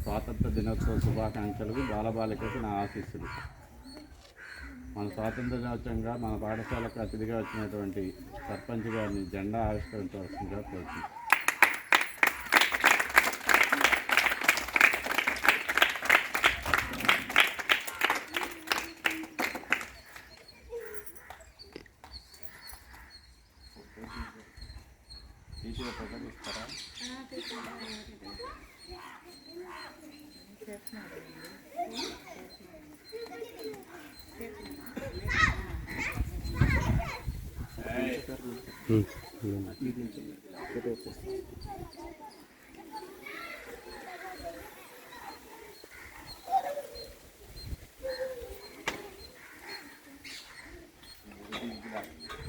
స్వాతంత్ర దినోత్సవ శుభాకాంక్షలు, బాలబాలికలకు నా ఆశీస్సులు. మన స్వాతంత్ర దినోత్సవంగా మన పాఠశాలకు అతిథిగా వచ్చినటువంటి సర్పంచ్ గారిని జెండా ఆవిష్కరించవలసిందిగా కోరుతున్నాను.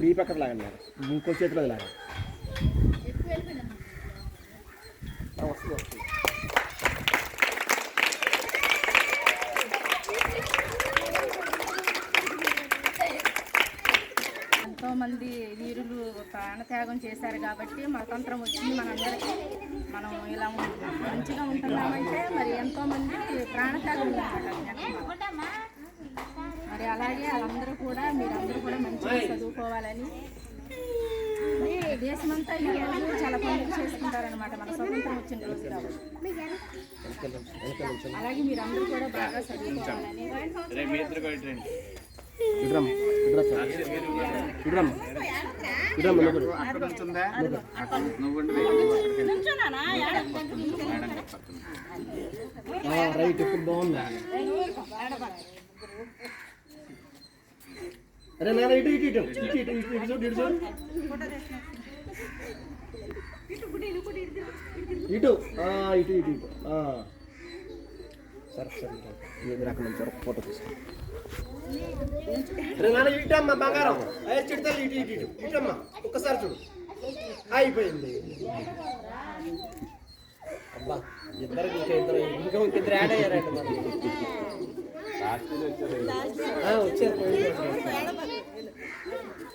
ఈ పక్కన లాగండి, ఇంకో చేతిలో లాగా వస్తుంది. ఎంతోమంది వీరులు ప్రాణత్యాగం చేశారు కాబట్టి స్వాతంత్రం వచ్చింది మనందరికీ. మనం ఇలా మంచిగా ఉంటున్నామంటే మరి ఎంతోమంది ప్రాణత్యాగం ఉందన్నమాట. మరి అలాగే వాళ్ళందరూ కూడా మీరందరూ కూడా మంచిగా చదువుకోవాలని, దేశమంతా ఈ రోజు చాలా పండుగ చేసుకుంటారనమాట మన స్వతంత్రం వచ్చిన రోజు కాబట్టి. అలాగే మీరందరూ కూడా బాగా చదువుకోవాలని. రైట్, ఇప్పుడు బాగుందా? అరే నాన్న ఇటు ఇటు ఇటు ఇటు ఇటు ఇటు చూడు, ఇటు చూడు, ఇటు ఇటు ఇటు ఇటు సరే సరే ఏది రకం నుంచి ఫోటో తీసుకో. అరే నాన్న ఇటు అమ్మా బంగారం, అయ్యే చిడతలు ఇటు ఇటు ఇటు ఇటు అమ్మా, ఒక్కసారి చూడు. అయిపోయింది. అబ్బా ఇద్దరికి ఇద్దరు ఇంకిద్దరు యాడ్ అయ్యారండి. వచ్చారు.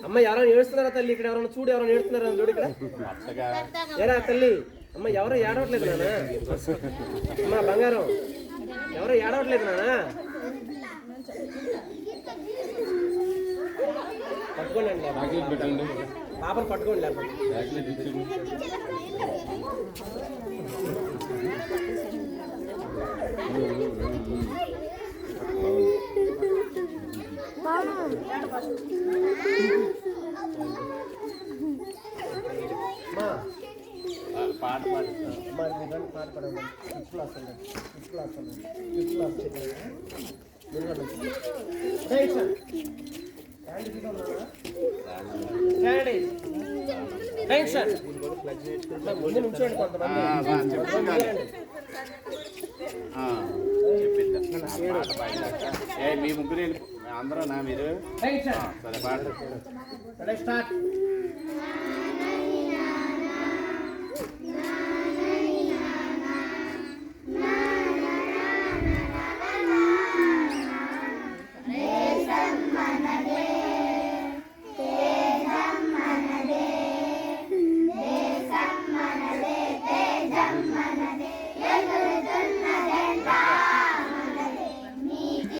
అమ్మ ఎవరైనా ఏడుస్తున్నారా తల్లి? ఇక్కడ ఎవరైనా చూడు, ఎవరైనా ఏడుస్తున్నారా చూడు ఇక్కడ. ఏరా తల్లి, అమ్మ ఎవరో ఏడవట్లేదు నానా. అమ్మ బంగారం, ఎవరో ఏడవట్లేదు నానా. పట్టుకోండి అండి, పాపను పట్టుకోండి. లేకపోతే పాట పాడమండి. ఫిఫ్త్ క్లాస్ అండి, ఫిఫ్త్ క్లాస్ అండి, ఫిఫ్త్ క్లాస్ చెప్పండి. ముందు నుంచోండి కొంతమంది. మీ ముగ్గురు అందరూ నా మీరు సరే పాట.